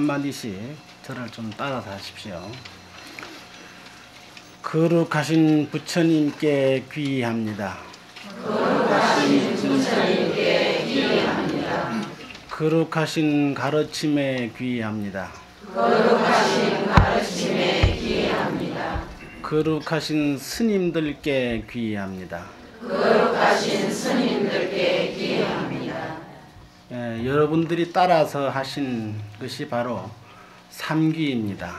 한마디씩 저를 좀 따라서 하십시오. 거룩하신 부처님께 귀의합니다. 거룩하신 부처님께 귀의합니다. 거룩하신 가르침에 귀의합니다. 거룩하신 가르침에 귀의합니다. 거룩하신 스님들께 귀의합니다. 거룩하신 스님들께 귀의합니다. 여러분들이 따라서 하신 것이 바로 삼귀입니다.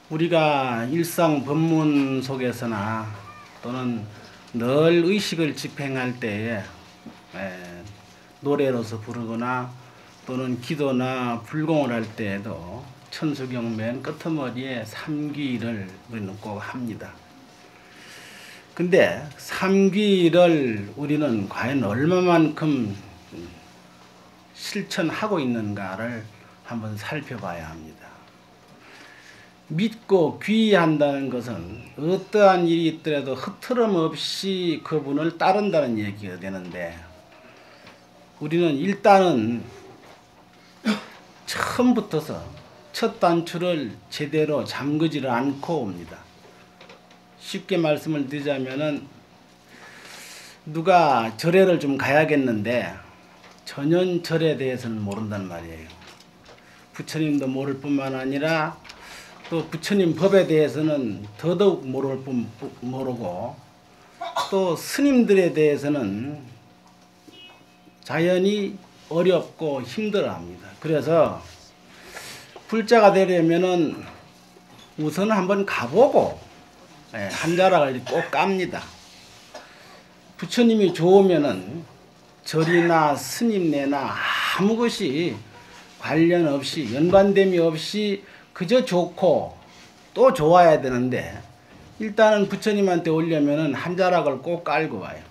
우리가 일상 법문 속에서나 또는 늘 의식을 집행할 때에 노래로서 부르거나 또는 기도나 불공을 할 때에도 천수경 맨 끄트머리에 삼귀를 우리는 꼭 합니다. 근데 삼귀를 우리는 과연 얼마만큼 실천하고 있는가를 한번 살펴봐야 합니다. 믿고 귀의한다는 것은 어떠한 일이 있더라도 흐트럼 없이 그분을 따른다는 얘기가 되는데, 우리는 일단은 처음부터서 첫 단추를 제대로 잠그지를 않고 옵니다. 쉽게 말씀을 드리자면은 누가 절에를 좀 가야겠는데 전현절에 대해서는 모른단 말이에요. 부처님도 모를 뿐만 아니라 또 부처님 법에 대해서는 더더욱 모르고, 또 스님들에 대해서는 자연히 어렵고 힘들어합니다. 그래서 불자가 되려면은 우선 한번 가보고 한자락을 꼭 깝니다. 부처님이 좋으면은 절이나 스님네나 아무 것이 관련 없이 연관됨이 없이 그저 좋고 또 좋아야 되는데, 일단은 부처님한테 오려면은 한자락을 꼭 깔고 와요.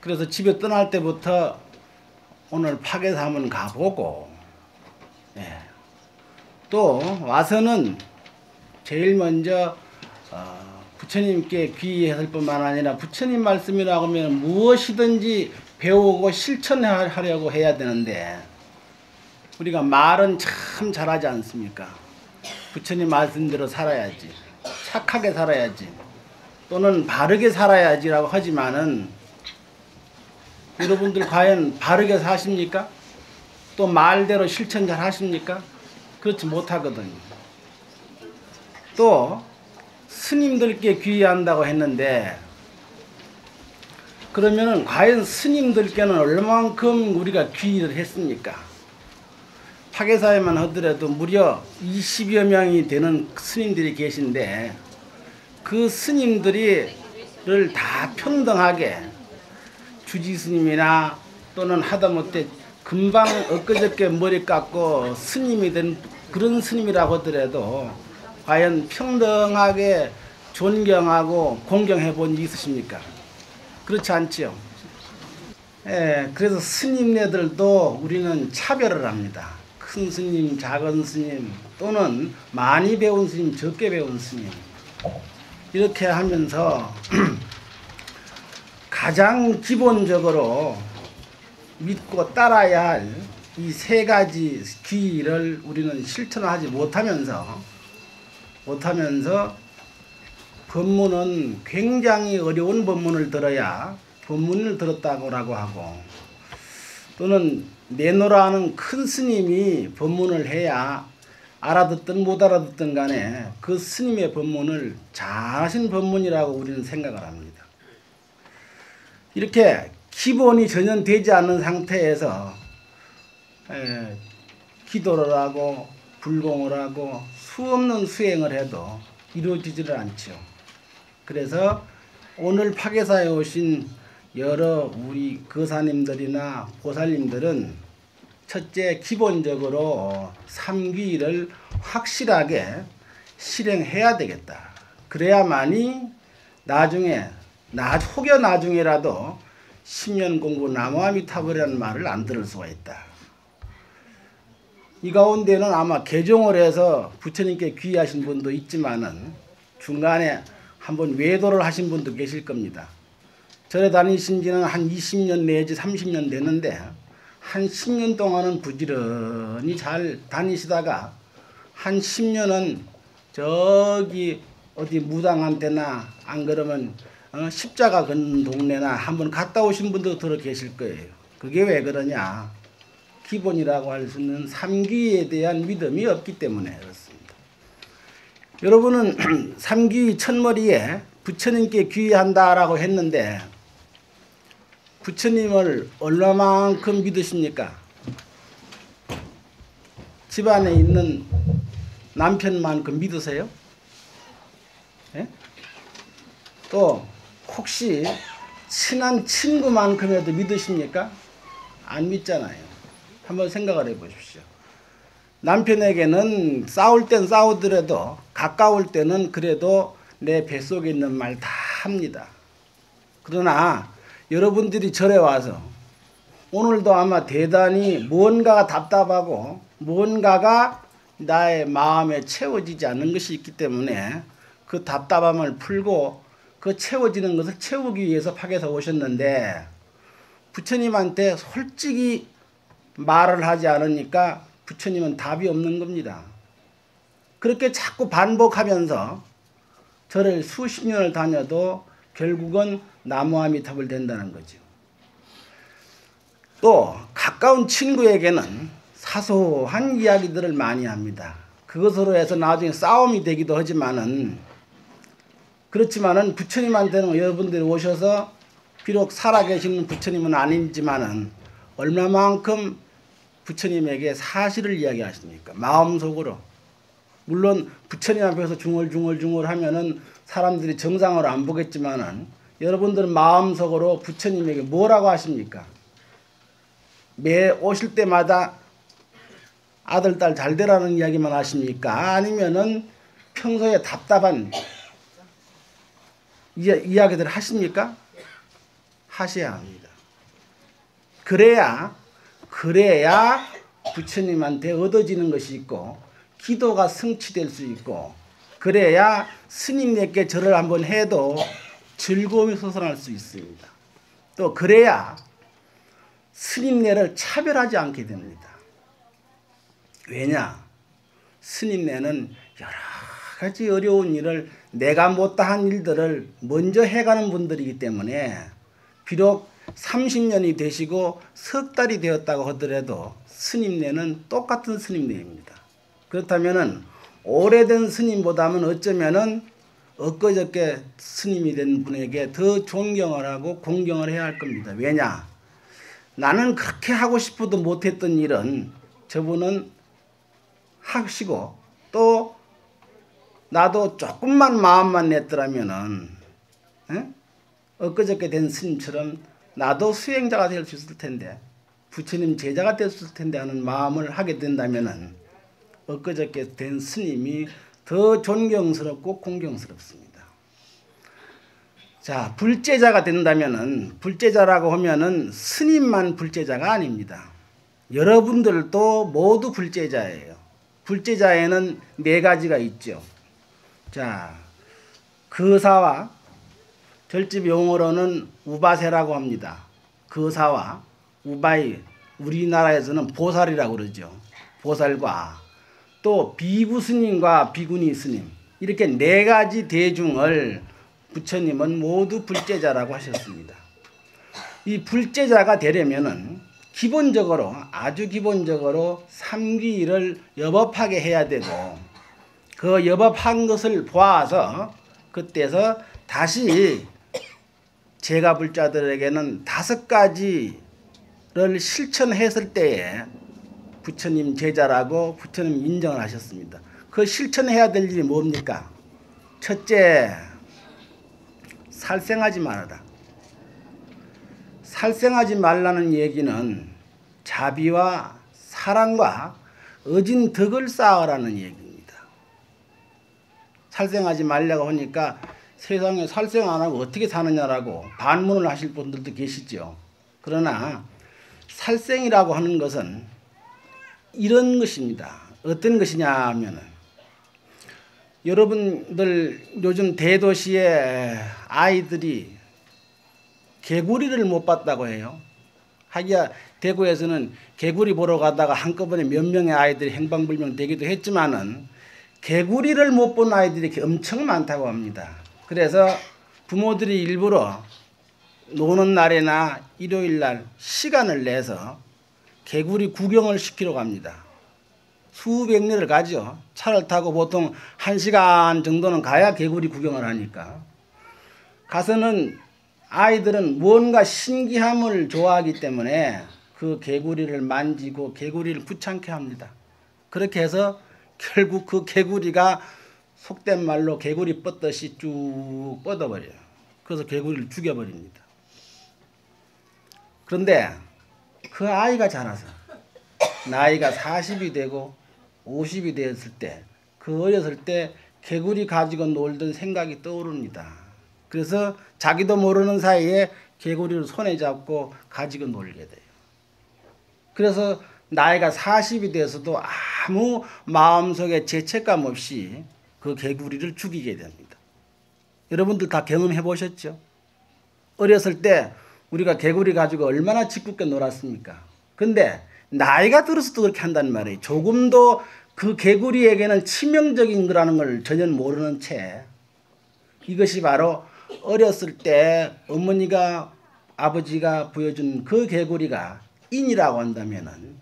그래서 집에 떠날 때부터 오늘 파괴사 한번 가보고, 또 와서는 제일 먼저 부처님께 귀의할 뿐만 아니라 부처님 말씀이라고 하면 무엇이든지 배우고 실천하려고 해야 되는데, 우리가 말은 참 잘하지 않습니까? 부처님 말씀대로 살아야지, 착하게 살아야지, 또는 바르게 살아야지라고 하지만은 여러분들 과연 바르게 사십니까? 또 말대로 실천 잘 하십니까? 그렇지 못하거든요. 또 스님들께 귀의한다고 했는데, 그러면은 과연 스님들께는 얼마만큼 우리가 귀의를 했습니까? 파괴사에만 하더라도 무려 20여 명이 되는 스님들이 계신데, 그 스님들을 다 평등하게 주지스님이나 또는 하다못해 금방 엊그저께 머리 깎고 스님이 된 그런 스님이라고 하더라도 과연 평등하게 존경하고 공경해 본 일이 있으십니까? 그렇지 않지요. 그래서 스님네들도 우리는 차별을 합니다. 큰 스님, 작은 스님, 또는 많이 배운 스님, 적게 배운 스님, 이렇게 하면서 가장 기본적으로 믿고 따라야 할 이 세 가지 귀의를 우리는 실천하지 못하면서 법문은 굉장히 어려운 법문을 들어야 법문을 들었다고 하고, 또는 내노라 하는 큰 스님이 법문을 해야 알아듣든 못 알아듣든 간에 그 스님의 법문을 잘하신 법문이라고 우리는 생각을 합니다. 이렇게 기본이 전혀 되지 않는 상태에서 기도를 하고 불공을 하고 수없는 수행을 해도 이루어지지를 않죠. 그래서 오늘 파괴사에 오신 여러 우리 거사님들이나 보살님들은 첫째 기본적으로 삼귀를 확실하게 실행해야 되겠다. 그래야만이 나중에 혹여 나중에라도 10년 공부 나무아미타불이라는 말을 안 들을 수가 있다. 이 가운데는 아마 개종을 해서 부처님께 귀의하신 분도 있지만은 중간에 한번 외도를 하신 분도 계실 겁니다. 절에 다니신 지는 한 20년 내지 30년 됐는데 한 10년 동안은 부지런히 잘 다니시다가 한 10년은 저기 어디 무당한테나 안 그러면 십자가 건 동네나 한번 갔다 오신 분도 들어 계실 거예요. 그게 왜 그러냐? 기본이라고 할 수 있는 삼귀에 대한 믿음이 없기 때문에 그렇습니다. 여러분은 삼귀 첫머리에 부처님께 귀의한다라고 했는데 부처님을 얼마만큼 믿으십니까? 집안에 있는 남편만큼 믿으세요? 예? 또 혹시 친한 친구만큼이라도 믿으십니까? 안 믿잖아요. 한번 생각을 해보십시오. 남편에게는 싸울 땐 싸우더라도 가까울 때는 그래도 내 뱃속에 있는 말 다 합니다. 그러나 여러분들이 절에 와서 오늘도 아마 대단히 무언가가 답답하고 무언가가 나의 마음에 채워지지 않는 것이 있기 때문에 그 답답함을 풀고 그 채워지는 것을 채우기 위해서 팍에서 오셨는데 부처님한테 솔직히 말을 하지 않으니까 부처님은 답이 없는 겁니다. 그렇게 자꾸 반복하면서 절을 수십 년을 다녀도 결국은 나무아미탑을 된다는 거죠. 또 가까운 친구에게는 사소한 이야기들을 많이 합니다. 그것으로 해서 나중에 싸움이 되기도 하지만은 그렇지만은 부처님한테는 여러분들이 오셔서 비록 살아계시는 부처님은 아니지만은 얼마만큼 부처님에게 사실을 이야기하십니까? 마음속으로. 물론 부처님 앞에서 중얼중얼 하면은 사람들이 정상으로 안 보겠지만은 여러분들은 마음속으로 부처님에게 뭐라고 하십니까? 매 오실 때마다 아들, 딸 잘 되라는 이야기만 하십니까? 아니면은 평소에 답답한 이야기들 하십니까? 하셔야 합니다. 그래야 부처님한테 얻어지는 것이 있고 기도가 성취될 수 있고 그래야 스님에게 절을 한번 해도 즐거움이 솟아날 수 있습니다. 또 그래야 스님네를 차별하지 않게 됩니다. 왜냐? 스님네는 여러 가지 어려운 일을 내가 못다한 일들을 먼저 해가는 분들이기 때문에 비록 30년이 되시고 석 달이 되었다고 하더라도 스님네는 똑같은 스님네입니다. 그렇다면은 오래된 스님보다는 어쩌면은 엊그저께 스님이 된 분에게 더 존경을 하고 공경을 해야 할 겁니다. 왜냐? 나는 그렇게 하고 싶어도 못했던 일은 저분은 하시고 또 나도 조금만 마음만 냈더라면은 엊그저께 된 스님처럼 나도 수행자가 될 수 있을 텐데 부처님 제자가 될 수 있을 텐데 하는 마음을 하게 된다면은 엊그저께 된 스님이 더 존경스럽고 공경스럽습니다. 자, 불제자가 된다면은 불제자라고 하면은 스님만 불제자가 아닙니다. 여러분들도 모두 불제자예요. 불제자에는 네 가지가 있죠. 자, 거사와 절집 용어로는 우바세라고 합니다. 거사와 우바이, 우리나라에서는 보살이라고 그러죠. 보살과 또 비구 스님과 비구니 스님, 이렇게 네 가지 대중을 부처님은 모두 불제자라고 하셨습니다. 이 불제자가 되려면은 기본적으로 아주 기본적으로 삼귀를 여법하게 해야 되고 그 여법한 것을 보아서 그때서 다시 제가 불자들에게는 5가지를 실천했을 때에 부처님 제자라고 부처님 인정을 하셨습니다. 그 실천해야 될 일이 뭡니까? 첫째, 살생하지 말아라. 살생하지 말라는 얘기는 자비와 사랑과 어진 덕을 쌓으라는 얘기입니다. 살생하지 말라고 하니까 세상에 살생 안 하고 어떻게 사느냐라고 반문을 하실 분들도 계시죠. 그러나 살생이라고 하는 것은 이런 것입니다. 어떤 것이냐 하면은 여러분들 요즘 대도시에 아이들이 개구리를 못 봤다고 해요. 하기야 대구에서는 개구리 보러 가다가 한꺼번에 몇 명의 아이들이 행방불명 되기도 했지만은 개구리를 못 본 아이들이 엄청 많다고 합니다. 그래서 부모들이 일부러 노는 날이나 일요일 날 시간을 내서 개구리 구경을 시키러 갑니다. 수백 리를 가죠. 차를 타고 보통 1시간 정도는 가야 개구리 구경을 하니까. 가서는 아이들은 무언가 신기함을 좋아하기 때문에 그 개구리를 만지고 개구리를 귀찮게 합니다. 그렇게 해서 결국 그 개구리가 속된 말로 개구리 뻗듯이 쭉 뻗어버려요. 그래서 개구리를 죽여버립니다. 그런데 그 아이가 자라서 나이가 40이 되고 50이 되었을 때, 그 어렸을 때 개구리 가지고 놀던 생각이 떠오릅니다. 그래서 자기도 모르는 사이에 개구리를 손에 잡고 가지고 놀게 돼요. 그래서 나이가 40이 돼서도 아무 마음속에 죄책감 없이 그 개구리를 죽이게 됩니다. 여러분들 다 경험해 보셨죠? 어렸을 때 우리가 개구리 가지고 얼마나 짓궂게 놀았습니까? 근데 나이가 들어서도 그렇게 한단 말이에요. 조금도 그 개구리에게는 치명적인 거라는 걸 전혀 모르는 채, 이것이 바로 어렸을 때 어머니가 아버지가 보여준 그 개구리가 인이라고 한다면은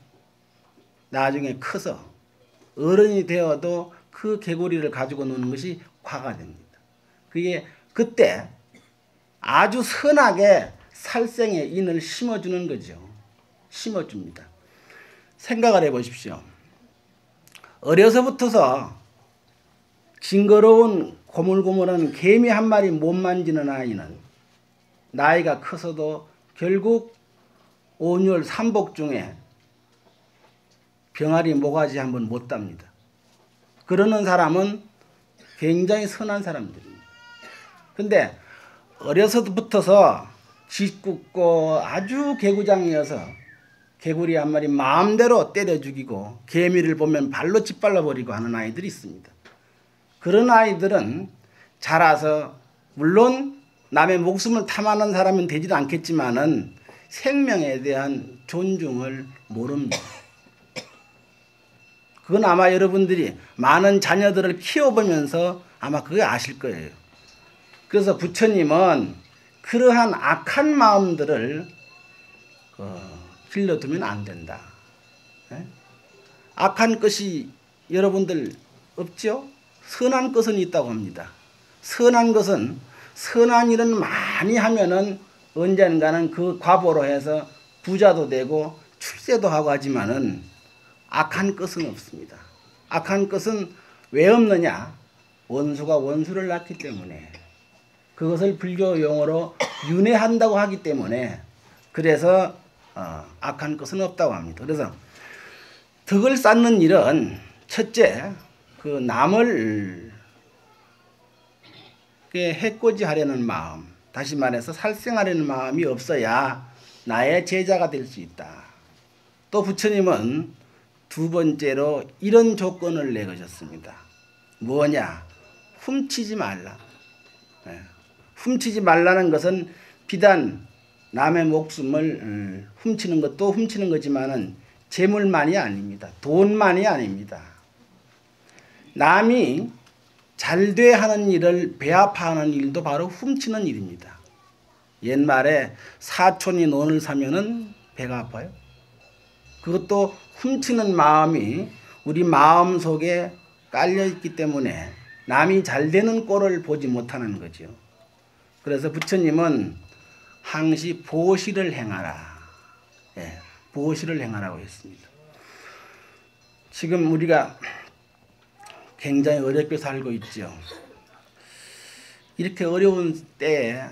나중에 커서 어른이 되어도 그 개구리를 가지고 노는 것이 과가 됩니다. 그게 그때 아주 선하게 살생의 인을 심어주는 거죠. 심어줍니다. 생각을 해보십시오. 어려서부터서 징그러운 고물고물한 개미 한 마리 못 만지는 아이는 나이가 커서도 결국 온열 삼복 중에 병아리 모가지 한번 못 답니다. 그러는 사람은 굉장히 선한 사람들입니다. 근데 어려서부터서 짓궂고 아주 개구장이어서 개구리 한 마리 마음대로 때려 죽이고 개미를 보면 발로 짓밟아 버리고 하는 아이들이 있습니다. 그런 아이들은 자라서 물론 남의 목숨을 탐하는 사람은 되지도 않겠지만은 생명에 대한 존중을 모릅니다. 그건 아마 여러분들이 많은 자녀들을 키워보면서 아마 그거 아실 거예요. 그래서 부처님은 그러한 악한 마음들을 길러두면 안 된다. 악한 것이 여러분들 없죠? 선한 것은 있다고 합니다. 선한 것은 선한 일은 많이 하면은 언젠가는 그 과보로 해서 부자도 되고 출세도 하고 하지만은 악한 것은 없습니다. 악한 것은 왜 없느냐? 원수가 원수를 낳기 때문에, 그것을 불교 용어로 윤회한다고 하기 때문에, 그래서 악한 것은 없다고 합니다. 그래서 덕을 쌓는 일은 첫째, 그 남을 해코지하려는 마음, 다시 말해서 살생하려는 마음이 없어야 나의 제자가 될 수 있다. 또 부처님은 두 번째로 이런 조건을 내거셨습니다. 뭐냐? 훔치지 말라. 훔치지 말라는 것은 비단 남의 목숨을 훔치는 것도 훔치는 거지만은 재물만이 아닙니다. 돈만이 아닙니다. 남이 잘돼 하는 일을 배아파하는 일도 바로 훔치는 일입니다. 옛말에 사촌이 논을 사면은 배가 아파요. 그것도 훔치는 마음이 우리 마음 속에 깔려 있기 때문에 남이 잘 되는 꼴을 보지 못하는 거죠. 그래서 부처님은 항시 보시를 행하라. 보시를 행하라고 했습니다. 지금 우리가 굉장히 어렵게 살고 있죠. 이렇게 어려운 때에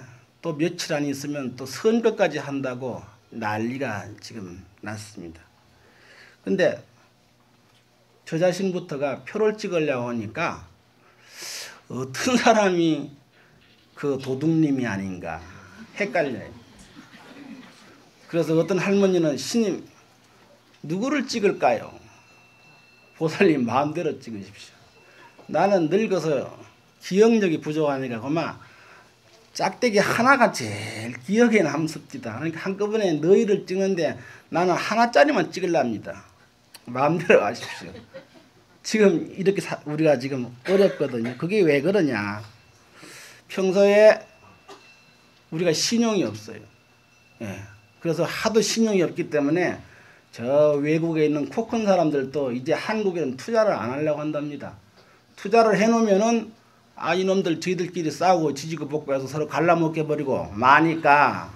또 며칠 안 있으면 또 선거까지 한다고 난리가 지금 났습니다. 근데 저 자신부터가 표를 찍으려고 하니까 어떤 사람이 그 도둑님이 아닌가 헷갈려요. 그래서 어떤 할머니는 스님 누구를 찍을까요? 보살님 마음대로 찍으십시오. 나는 늙어서 기억력이 부족하니까 그만 짝대기 하나가 제일 기억에 남습니다. 그러니까 한꺼번에 너희를 찍는데 나는 하나짜리만 찍으랍니다. 마음대로 하십시오. 지금 이렇게 우리가 지금 어렵거든요. 그게 왜 그러냐. 평소에 우리가 신용이 없어요. 예. 그래서 하도 신용이 없기 때문에 저 외국에 있는 코 큰 사람들도 이제 한국에는 투자를 안 하려고 한답니다. 투자를 해놓으면은 이놈들 저희들끼리 싸우고 지지고 볶고 해서 서로 갈라먹게 버리고 마니까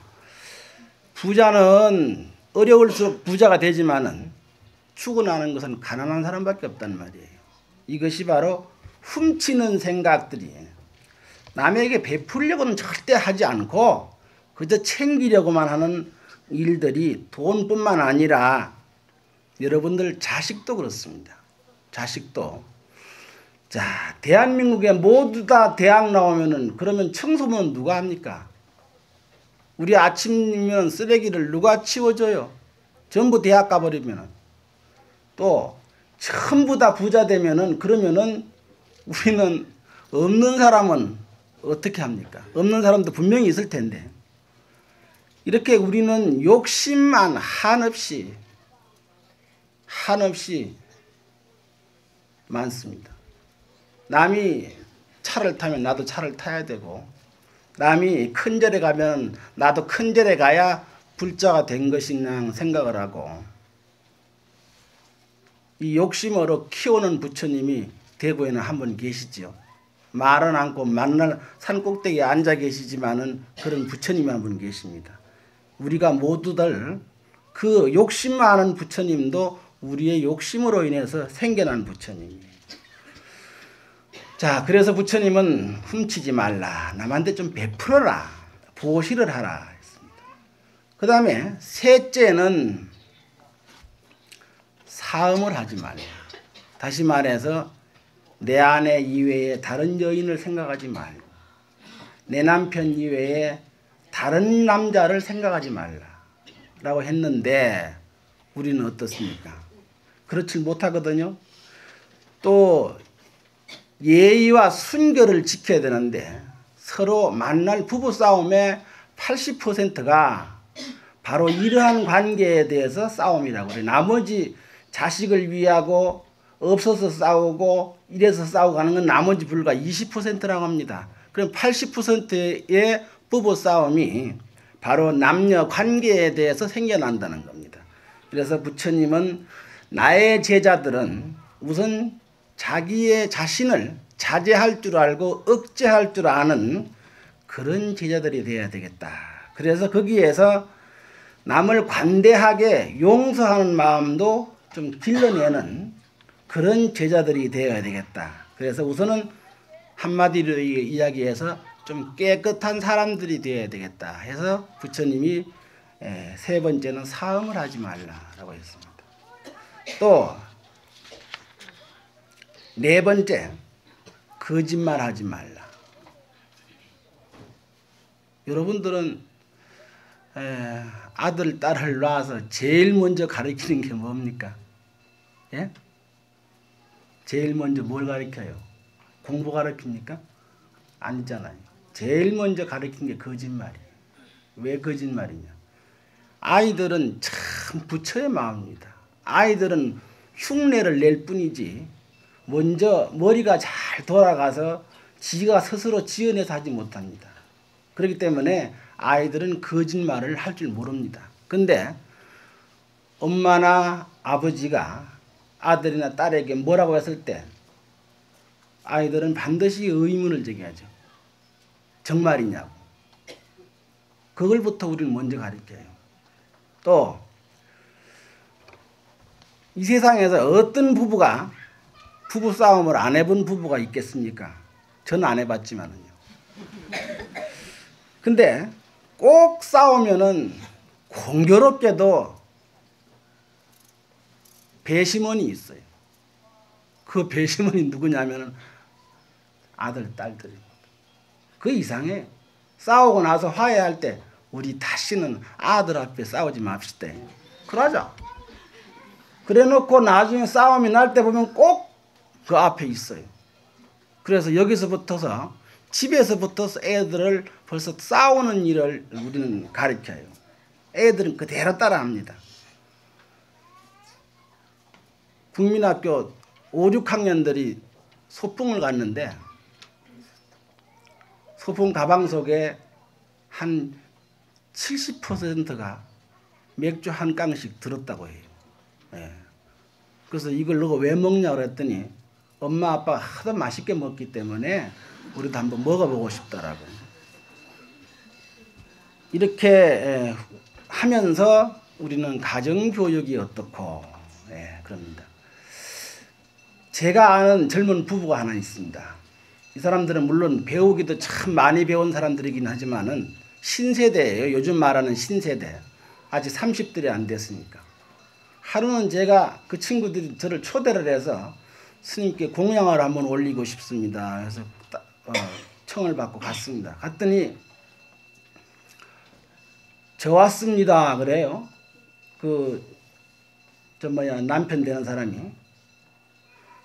부자는 어려울수록 부자가 되지만은 죽어나는 것은 가난한 사람밖에 없단 말이에요. 이것이 바로 훔치는 생각들이에요. 남에게 베풀려고는 절대 하지 않고 그저 챙기려고만 하는 일들이 돈뿐만 아니라 여러분들 자식도 그렇습니다. 자식도. 자, 대한민국에 모두 다 대학 나오면은 그러면 청소는 누가 합니까? 우리 아침이면 쓰레기를 누가 치워줘요? 전부 대학 가버리면은. 또 전부 다 부자 되면은 그러면은 우리는 없는 사람은 어떻게 합니까? 없는 사람도 분명히 있을 텐데. 이렇게 우리는 욕심만 한없이 많습니다. 남이 차를 타면 나도 차를 타야 되고 남이 큰 절에 가면 나도 큰 절에 가야 불자가 된 것이냐 생각을 하고 이 욕심으로 키우는 부처님이 대구에는 한 분 계시지요. 말은 않고 만날 산꼭대기에 앉아 계시지만은 그런 부처님이 한 분 계십니다. 우리가 모두들 그 욕심 많은 부처님도 우리의 욕심으로 인해서 생겨난 부처님이에요. 자, 그래서 부처님은 훔치지 말라. 남한테 좀 베풀어라. 보시를 하라 했습니다. 그 다음에 셋째는 사음을 하지 말라. 다시 말해서 내 아내 이외에 다른 여인을 생각하지 말고 내 남편 이외에 다른 남자를 생각하지 말라 라고 했는데 우리는 어떻습니까? 그렇지 못하거든요. 또 예의와 순결을 지켜야 되는데 서로 만날 부부싸움의 80%가 바로 이러한 관계에 대해서 싸움이라고 그래요. 나머지 자식을 위하고 없어서 싸우고 이래서 싸우고 하는 건 나머지 불과 20%라고 합니다. 그럼 80%의 부부싸움이 바로 남녀 관계에 대해서 생겨난다는 겁니다. 그래서 부처님은 나의 제자들은 우선 자기의 자신을 자제할 줄 알고 억제할 줄 아는 그런 제자들이 되어야 되겠다. 그래서 거기에서 남을 관대하게 용서하는 마음도 좀 길러내는 그런 제자들이 되어야 되겠다. 그래서 우선은 한마디로 이야기해서 좀 깨끗한 사람들이 되어야 되겠다 해서 부처님이 세 번째는 사음을 하지 말라라고 했습니다. 또 네 번째, 거짓말 하지 말라. 여러분들은 아들, 딸을 낳아서 제일 먼저 가르치는 게 뭡니까? 예? 제일 먼저 뭘 가르쳐요? 공부 가르칩니까? 아니잖아요. 제일 먼저 가르치는 게 거짓말이에요. 왜 거짓말이냐? 아이들은 참 부처의 마음입니다. 아이들은 흉내를 낼 뿐이지 먼저 머리가 잘 돌아가서 지가 스스로 지어내서 하지 못합니다. 그렇기 때문에 아이들은 거짓말을 할 줄 모릅니다. 근데 엄마나 아버지가 아들이나 딸에게 뭐라고 했을 때 아이들은 반드시 의문을 제기하죠. 정말이냐고. 그걸부터 우리는 먼저 가르쳐요. 또 이 세상에서 어떤 부부가 부부싸움을 안 해본 부부가 있겠습니까? 저는 안 해봤지만은요. 근데 꼭 싸우면은 공교롭게도 배심원이 있어요. 그 배심원이 누구냐면은 아들, 딸들입니다. 그 이상해. 싸우고 나서 화해할 때 우리 다시는 아들 앞에 싸우지 맙시다. 그러자. 그래 놓고 나중에 싸움이 날 때 보면 꼭 그 앞에 있어요. 그래서 여기서부터서 집에서부터 애들을 벌써 싸우는 일을 우리는 가르쳐요. 애들은 그대로 따라합니다. 국민학교 5, 6학년들이 소풍을 갔는데 소풍 가방 속에 한 70%가 맥주 한 깡씩 들었다고 해요. 예. 그래서 이걸 너가 왜 먹냐 그랬더니 엄마 아빠가 하도 맛있게 먹기 때문에 우리도 한번 먹어보고 싶더라고. 이렇게 하면서 우리는 가정교육이 어떻고 그럽니다. 제가 아는 젊은 부부가 하나 있습니다. 이 사람들은 물론 배우기도 참 많이 배운 사람들이긴 하지만은 신세대예요. 요즘 말하는 신세대. 아직 30들이 안 됐으니까. 하루는 제가 그 친구들이 저를 초대를 해서 스님께 공양을 한번 올리고 싶습니다. 그래서 청을 받고 갔습니다. 갔더니 저 왔습니다 그래요. 남편 되는 사람이.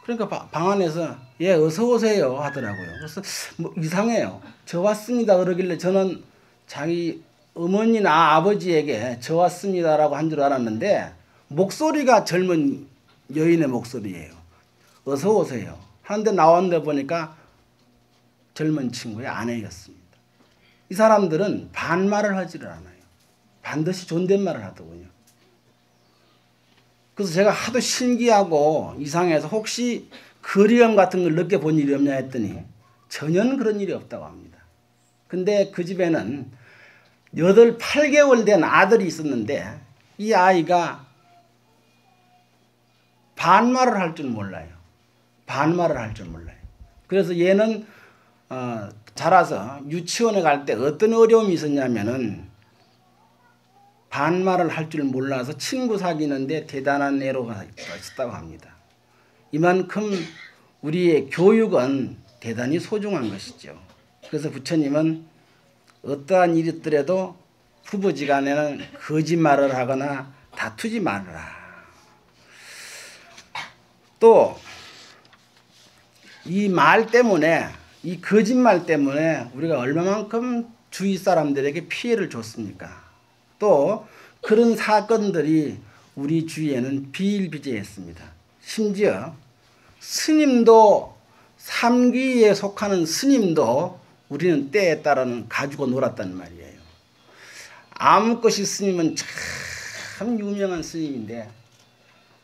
그러니까 방 안에서 예 어서 오세요 하더라고요. 그래서 뭐 이상해요. 저 왔습니다 그러길래 저는 자기 어머니나 아버지에게 저 왔습니다라고 한 줄 알았는데 목소리가 젊은 여인의 목소리예요. 어서 오세요 하는데 나왔는데 보니까 젊은 친구의 아내였습니다. 이 사람들은 반말을 하지를 않아요. 반드시 존댓말을 하더군요. 그래서 제가 하도 신기하고 이상해서 혹시 그리움 같은 걸 느껴본 일이 없냐 했더니 전혀 그런 일이 없다고 합니다. 근데 그 집에는 8, 8개월 된 아들이 있었는데 이 아이가 반말을 할 줄 몰라요. 반말을 할 줄 몰라요. 그래서 얘는 자라서 유치원에 갈 때 어떤 어려움이 있었냐면은 반말을 할 줄 몰라서 친구 사귀는데 대단한 애로가 있었다고 합니다. 이만큼 우리의 교육은 대단히 소중한 것이죠. 그래서 부처님은 어떠한 일이 있더라도 부부지간에는 거짓말을 하거나 다투지 말아라. 또 이 말 때문에 이 거짓말 때문에 우리가 얼마만큼 주위 사람들에게 피해를 줬습니까? 또 그런 사건들이 우리 주위에는 비일비재했습니다. 심지어 스님도 삼귀에 속하는 스님도 우리는 때에 따라는 가지고 놀았단 말이에요. 아무것이 스님은 참 유명한 스님인데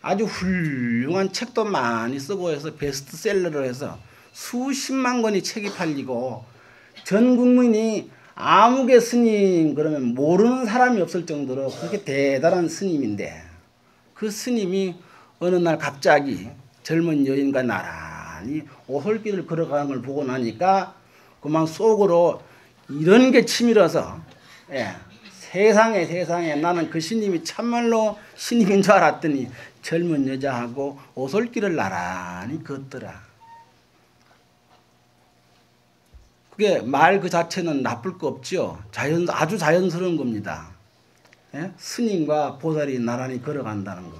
아주 훌륭한 책도 많이 쓰고 해서 베스트셀러를 해서 수십만 권이 책이 팔리고 전 국민이 아무개 스님 그러면 모르는 사람이 없을 정도로 그렇게 대단한 스님인데 그 스님이 어느 날 갑자기 젊은 여인과 나란히 오솔길을 걸어가는 걸 보고 나니까 그만 속으로 이런 게 치밀어서 세상에 나는 그 스님이 참말로 스님인 줄 알았더니 젊은 여자하고 오솔길을 나란히 걷더라. 그게 말 그 자체는 나쁠 거 없죠. 아주 자연스러운 겁니다. 스님과 보살이 나란히 걸어간다는 거.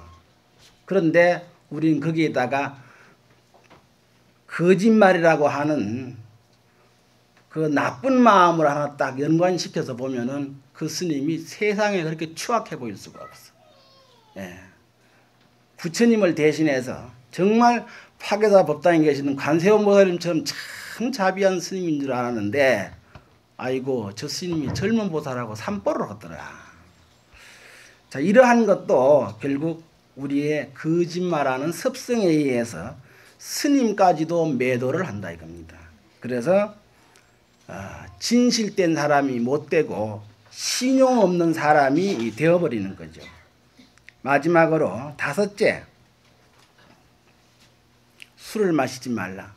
그런데 우리는 거기에다가 거짓말이라고 하는 그 나쁜 마음을 하나 딱 연관시켜서 보면은 그 스님이 세상에 그렇게 추악해 보일 수가 없어. 부처님을 대신해서 정말 파괴사 법당에 계시는 관세음 보살님처럼 참 자비한 스님인 줄 알았는데 아이고 저 스님이 젊은 보살하고 삼보를 하더라. 자, 이러한 것도 결국 우리의 거짓말하는 습성에 의해서 스님까지도 매도를 한다 이겁니다. 그래서 진실된 사람이 못되고 신용 없는 사람이 되어버리는 거죠. 마지막으로 5째, 술을 마시지 말라.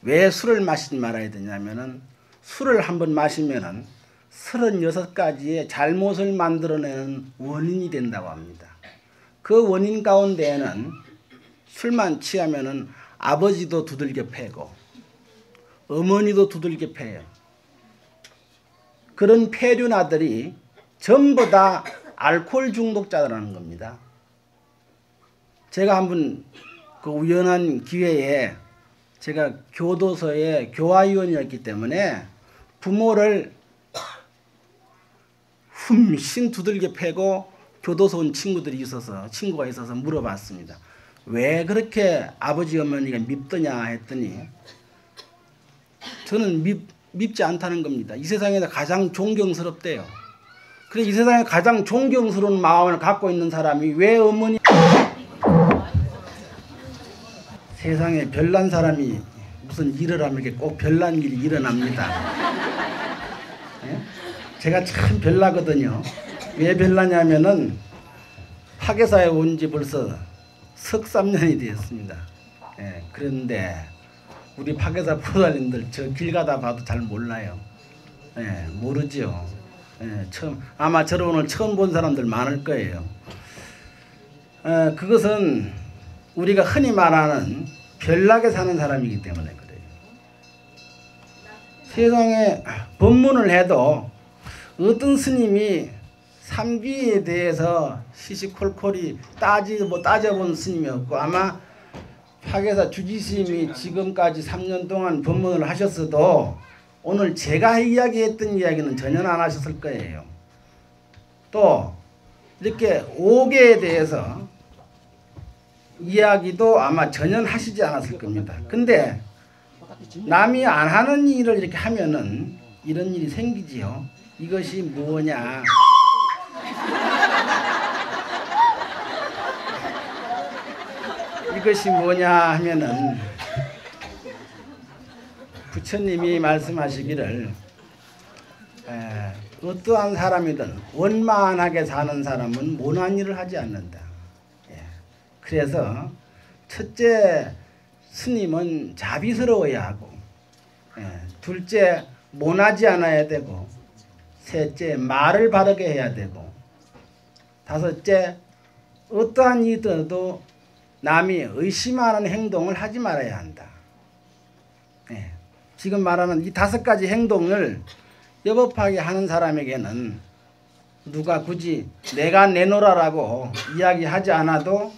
왜 술을 마시지 말아야 되냐면은 술을 한번 마시면은 36가지의 잘못을 만들어내는 원인이 된다고 합니다. 그 원인 가운데에는 술만 취하면은 아버지도 두들겨 패고 어머니도 두들겨 패요. 그런 폐륜아들이 전부 다 알코올 중독자라는 겁니다. 제가 한번 그 우연한 기회에 제가 교도소의 교화위원이었기 때문에 부모를 훔신 두들겨 패고 교도소 온 친구가 있어서 물어봤습니다. 왜 그렇게 아버지 어머니가 밉더냐 했더니 저는 밉지 않다는 겁니다. 이 세상에서 가장 존경스럽대요. 그래, 이 세상에 가장 존경스러운 마음을 갖고 있는 사람이 왜 어머니 세상에 별난 사람이 무슨 일을 하면 이렇게 꼭 별난 일이 일어납니다. 예? 제가 참 별나거든요. 왜 별나냐면은 파괴사에 온 지 벌써 석 3년이 되었습니다. 예, 그런데 우리 파괴사 포달님들 저 길 가다 봐도 잘 몰라요. 예, 모르죠. 예, 아마 저를 오늘 처음 본 사람들 많을 거예요. 그것은 우리가 흔히 말하는 별나게 사는 사람이기 때문에 그래요. 세상에 법문을 해도 어떤 스님이 삼귀에 대해서 시시콜콜이 따져본 스님이 없고, 아마 파괴사 주지스님이 지금까지 3년 동안 법문을 하셨어도 오늘 제가 이야기했던 이야기는 전혀 안 하셨을 거예요. 또 이렇게 오계에 대해서 이야기도 아마 전혀 하시지 않았을 겁니다. 근데 남이 안 하는 일을 이렇게 하면은 이런 일이 생기지요. 이것이 뭐냐? 이것이 뭐냐 하면은 부처님이 말씀하시기를 어떠한 사람이든 원만하게 사는 사람은 모난 일을 하지 않는다. 그래서 첫째, 스님은 자비스러워야 하고, 둘째, 모나지 않아야 되고, 셋째, 말을 바르게 해야 되고, 다섯째, 어떠한 일이라도 남이 의심하는 행동을 하지 말아야 한다. 지금 말하는 이 5가지 행동을 여법하게 하는 사람에게는 누가 굳이 내가 내놓으라고 이야기하지 않아도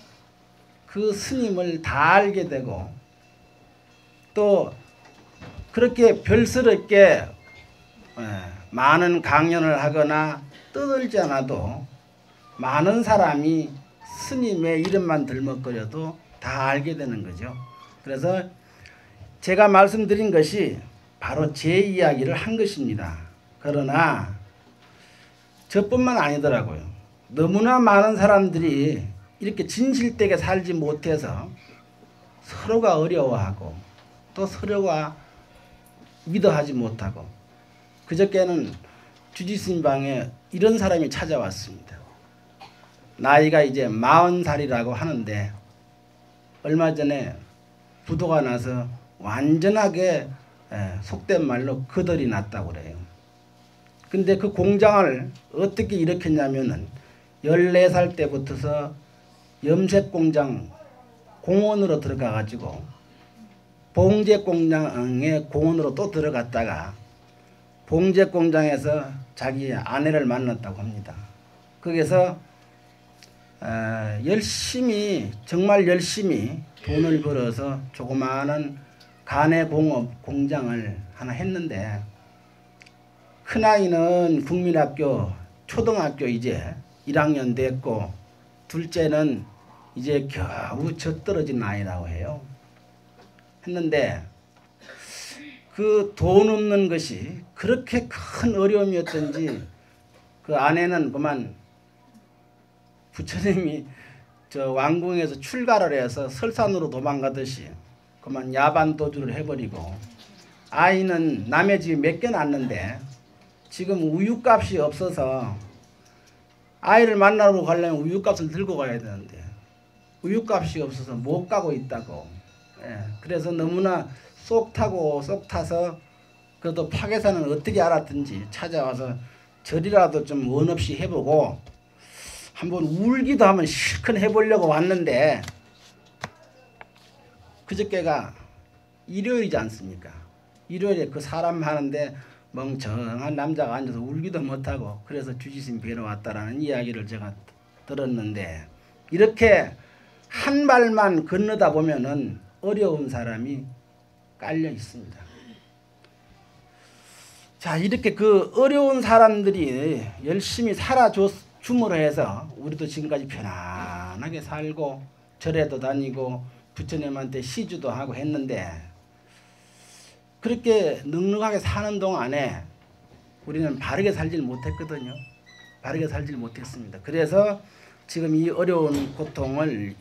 그 스님을 다 알게 되고, 또 그렇게 별스럽게 많은 강연을 하거나 떠들지 않아도 많은 사람이 스님의 이름만 들먹거려도 다 알게 되는 거죠. 그래서 제가 말씀드린 것이 바로 제 이야기를 한 것입니다. 그러나 저뿐만 아니더라고요. 너무나 많은 사람들이 이렇게 진실되게 살지 못해서 서로가 어려워하고 또 서로가 믿어하지 못하고, 그저께는 주지스님 방에 이런 사람이 찾아왔습니다. 나이가 이제 40살이라고 하는데 얼마 전에 부도가 나서 완전하게 속된 말로 거덜이 났다고 그래요. 근데 그 공장을 어떻게 일으켰냐면은 14살 때부터서 염색공장 공원으로 들어가 가지고 봉제공장에 공원으로 또 들어갔다가 봉제공장에서 자기 아내를 만났다고 합니다. 거기서 열심히, 정말 열심히 돈을 벌어서 조그마한 가내공업 공장을 하나 했는데, 큰아이는 국민학교 초등학교 이제 1학년 됐고, 둘째는 이제 겨우 젖떨어진 나이라고 해요. 했는데 그 돈 없는 것이 그렇게 큰 어려움이었던지 그 아내는 그만 부처님이 저 왕궁에서 출가를 해서 설산으로 도망가듯이 그만 야반도주를 해버리고, 아이는 남의 집에 맡겨놨는데 지금 우유값이 없어서 아이를 만나러 가려면 우유값을 들고 가야 되는데 우유값이 없어서 못 가고 있다고. 그래서 너무나 쏙 타서 그래도 파괴사는 어떻게 알았든지 찾아와서 절이라도 좀 원 없이 해보고 한번 울기도 한번 실컷 해보려고 왔는데, 그저께가 일요일이지 않습니까? 일요일에 그 사람 하는데 멍청한 남자가 앉아서 울기도 못하고, 그래서 주지스님 뵈러 왔다라는 이야기를 제가 들었는데, 이렇게 한 발만 건너다 보면은 어려운 사람이 깔려 있습니다. 자, 이렇게 그 어려운 사람들이 열심히 살아줌으로 해서 우리도 지금까지 편안하게 살고 절에도 다니고 부처님한테 시주도 하고 했는데, 그렇게 넉넉하게 사는 동안에 우리는 바르게 살질 못했거든요. 바르게 살질 못했습니다. 그래서 지금 이 어려운 고통을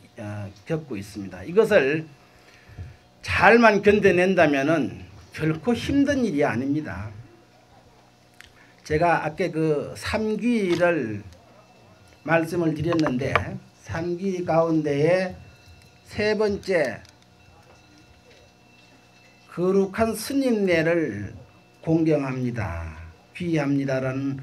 겪고 있습니다. 이것을 잘만 견뎌낸다면은 결코 힘든 일이 아닙니다. 제가 아까 그 3귀를 말씀을 드렸는데, 3귀 가운데에 세 번째 거룩한 스님네를 공경합니다. 귀합니다라는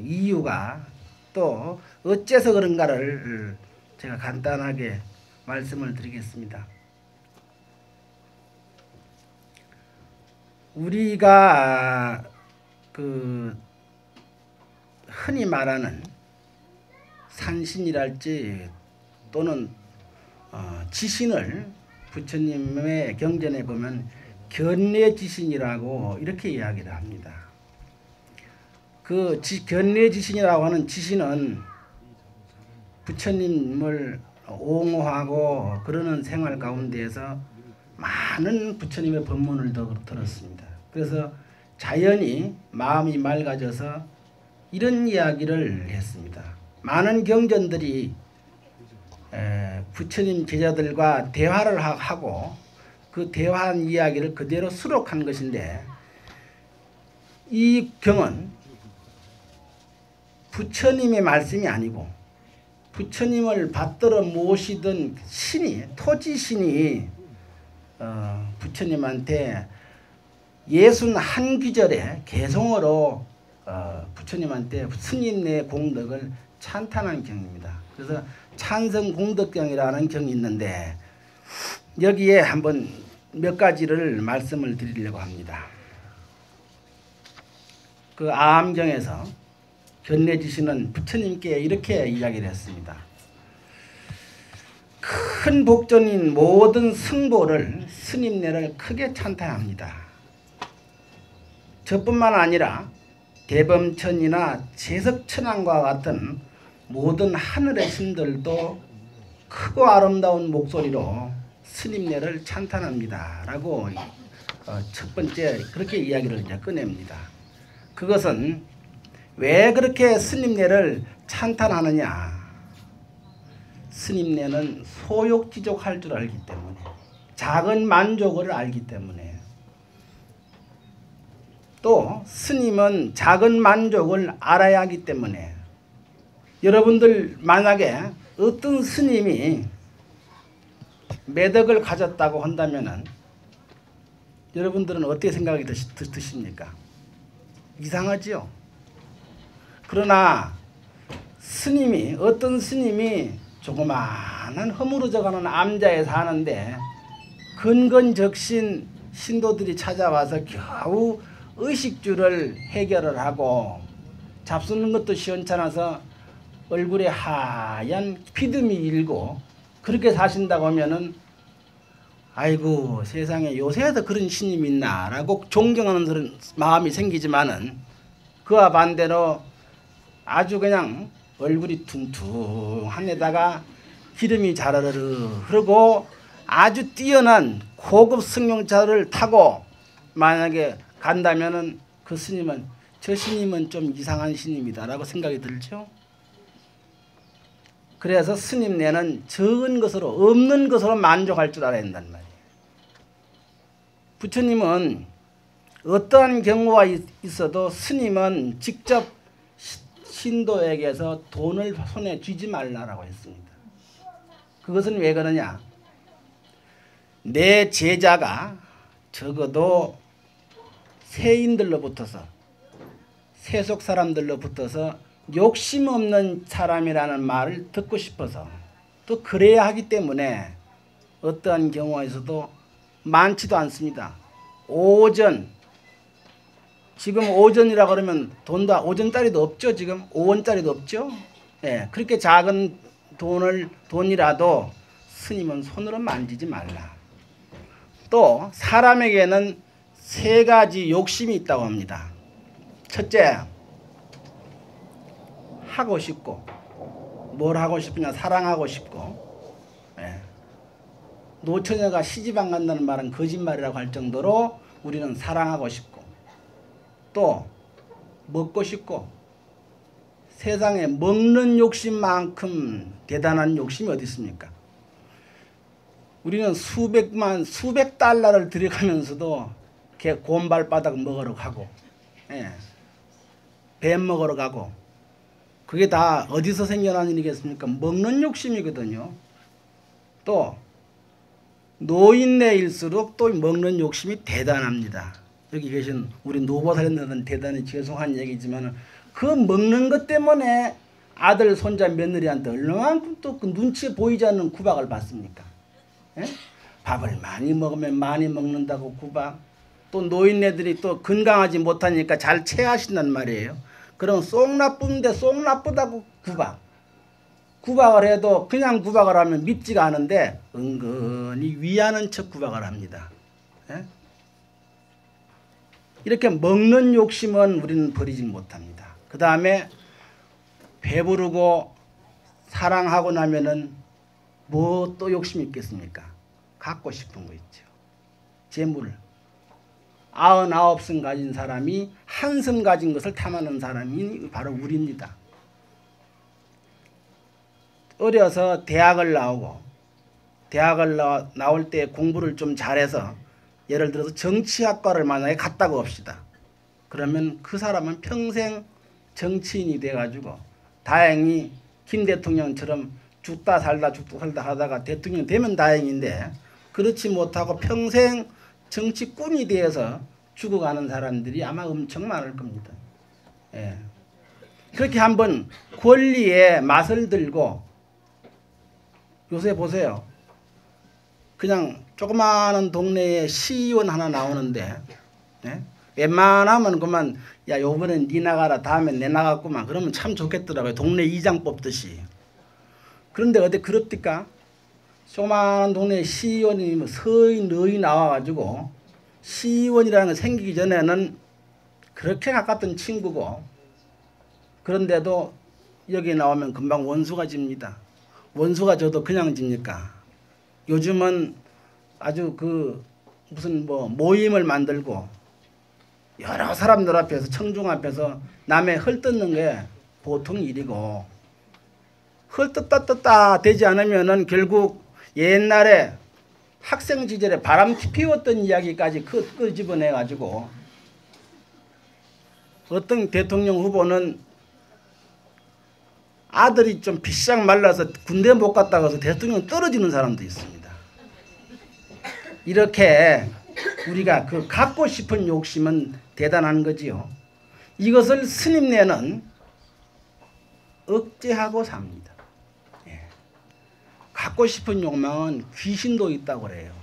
이유가 또 어째서 그런가를 제가 간단하게 말씀을 드리겠습니다. 우리가 그 흔히 말하는 산신이랄지 또는 지신을 부처님의 경전에 보면 견례지신이라고 이렇게 이야기를 합니다. 그 견례지신이라고 하는 지신은 부처님을 옹호하고 그러는 생활 가운데에서 많은 부처님의 법문을 들었습니다. 그래서 자연히 마음이 맑아져서 이런 이야기를 했습니다. 많은 경전들이 부처님 제자들과 대화를 하고 그 대화한 이야기를 그대로 수록한 것인데, 이 경은 부처님의 말씀이 아니고 부처님을 받들어 모시던 신이, 토지신이 부처님한테 61귀절에 개송어로 부처님한테 스님네 공덕을 찬탄한 경입니다. 그래서 찬성공덕경이라는 경이 있는데, 여기에 한번 몇 가지를 말씀을 드리려고 합니다. 그 아함경에서 견례지신은 부처님께 이렇게 이야기를 했습니다. 큰 복전인 모든 승보를 스님네를 크게 찬탄합니다. 저뿐만 아니라 대범천이나 제석천왕과 같은 모든 하늘의 신들도 크고 아름다운 목소리로 스님네를 찬탄합니다 라고 첫 번째 그렇게 이야기를 이제 꺼냅니다. 그것은 왜 그렇게 스님네를 찬탄하느냐, 스님네는 소욕지족할 줄 알기 때문에, 작은 만족을 알기 때문에, 또 스님은 작은 만족을 알아야 하기 때문에, 여러분들 만약에 어떤 스님이 매덕을 가졌다고 한다면은 여러분들은 어떻게 생각이 드십니까? 이상하지요? 그러나 스님이, 어떤 스님이 조그마한 허물어져가는 암자에 사는데 근근적신 신도들이 찾아와서 겨우 의식주를 해결을 하고 잡수는 것도 시원찮아서 얼굴에 하얀 피듬이 일고 그렇게 사신다고 하면은 아이고 세상에 요새도 그런 신임이 있나 라고 존경하는 그런 마음이 생기지만은, 그와 반대로 아주 그냥 얼굴이 퉁퉁한 데다가 기름이 자르르 흐르고 아주 뛰어난 고급 승용차를 타고 만약에 간다면은 그 스님은, 저 스님은 좀 이상한 스님이다 라고 생각이 들죠. 그래서 스님네는 적은 것으로, 없는 것으로 만족할 줄 알아야 한단 말이에요. 부처님은 어떠한 경우가 있어도 스님은 직접 신도에게서 돈을 손에 쥐지 말라라고 했습니다. 그것은 왜 그러냐? 내 제자가 적어도 세인들로 붙어서, 세속 사람들로 붙어서 욕심 없는 사람이라는 말을 듣고 싶어서, 또 그래야 하기 때문에 어떠한 경우에서도 많지도 않습니다. 오전, 지금 오전이라 그러면 돈도 5전짜리도 없죠. 지금 5원짜리도 없죠. 예, 그렇게 작은 돈이라도 스님은 손으로 만지지 말라. 또 사람에게는 세 가지 욕심이 있다고 합니다. 첫째, 하고 싶고, 뭘 하고 싶으냐, 사랑하고 싶고, 예. 노처녀가 시집 안 간다는 말은 거짓말이라고 할 정도로 우리는 사랑하고 싶고, 또 먹고 싶고, 세상에 먹는 욕심만큼 대단한 욕심이 어디 있습니까? 우리는 수백 달러를 들여가면서도 곰발바닥 먹으러 가고, 예. 뱀 먹으러 가고, 그게 다 어디서 생겨난 일이겠습니까? 먹는 욕심이거든요. 또 노인네일수록 또 먹는 욕심이 대단합니다. 여기 계신 우리 노보살님들은 대단히 죄송한 얘기지만 그 먹는 것 때문에 아들, 손자, 며느리한테 얼마만큼 또 그 눈치 보이지 않는 구박을 받습니까? 예? 밥을 많이 먹으면 많이 먹는다고 구박. 또 노인네들이 또 건강하지 못하니까 잘 체하신단 말이에요. 그럼 쏙 나쁜데 쏙 나쁘다고 구박을 해도 그냥 구박을 하면 밉지가 않은데 은근히 위하는 척 구박을 합니다. 예? 이렇게 먹는 욕심은 우리는 버리지 못합니다. 그 다음에 배부르고 사랑하고 나면은 뭐 또 욕심이 있겠습니까? 갖고 싶은 거 있죠. 재물. 99승 가진 사람이 한 승 가진 것을 탐하는 사람이 바로 우리입니다. 어려서 대학을 나오고 대학을 나올 때 공부를 좀 잘해서 예를 들어서 정치학과를 만약에 갔다고 합시다. 그러면 그 사람은 평생 정치인이 돼가지고 다행히 김 대통령처럼 죽다 살다 하다가 대통령 되면 다행인데 그렇지 못하고 평생 정치꾼이 되어서 죽어가는 사람들이 아마 엄청 많을 겁니다. 예. 그렇게 한번 권리에 맛을 들고 요새 보세요. 그냥 조그마한 동네에 시의원 하나 나오는데 예? 웬만하면 그만 야 요번엔 니 나가라 다음엔 내 나갔구만 그러면 참 좋겠더라고요. 동네 이장 뽑듯이. 그런데 어디 그렇디까? 조그마한 동네 시의원이 뭐 서인 너희 나와가지고 시의원이라는 게 생기기 전에는 그렇게 가깝던 친구고 그런데도 여기 나오면 금방 원수가 집니다. 원수가 져도 그냥 집니까? 요즘은 아주 그 무슨 뭐 모임을 만들고 여러 사람들 앞에서 청중 앞에서 남의 헐뜯는 게 보통 일이고 헐뜯다 되지 않으면은 결국 옛날에 학생 시절에 바람 피웠던 이야기까지 끄집어내 가지고 어떤 대통령 후보는 아들이 좀 비싹 말라서 군대 못 갔다고 해서 대통령 떨어지는 사람도 있습니다. 이렇게 우리가 그 갖고 싶은 욕심은 대단한 거지요. 이것을 스님네는 억제하고 삽니다. 예. 갖고 싶은 욕망은 귀신도 있다고 그래요.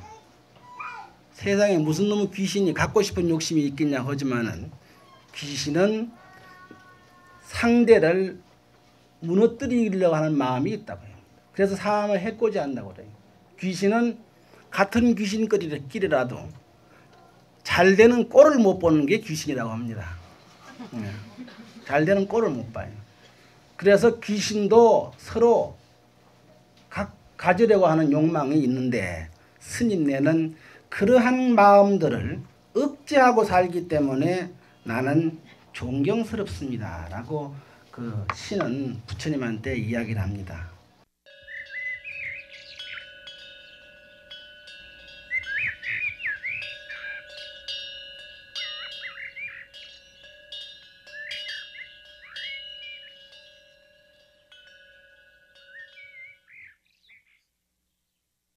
세상에 무슨 놈의 귀신이 갖고 싶은 욕심이 있겠냐 하지만은 귀신은 상대를 무너뜨리려고 하는 마음이 있다고 해요. 그래서 사람을 해코지 한다고 그래요. 귀신은 같은 귀신끼리라도 잘 되는 꼴을 못 보는 게 귀신이라고 합니다. 잘 되는 꼴을 못 봐요. 그래서 귀신도 서로 가지려고 하는 욕망이 있는데 스님네는 그러한 마음들을 억제하고 살기 때문에 나는 존경스럽습니다. 라고 그 신은 부처님한테 이야기를 합니다.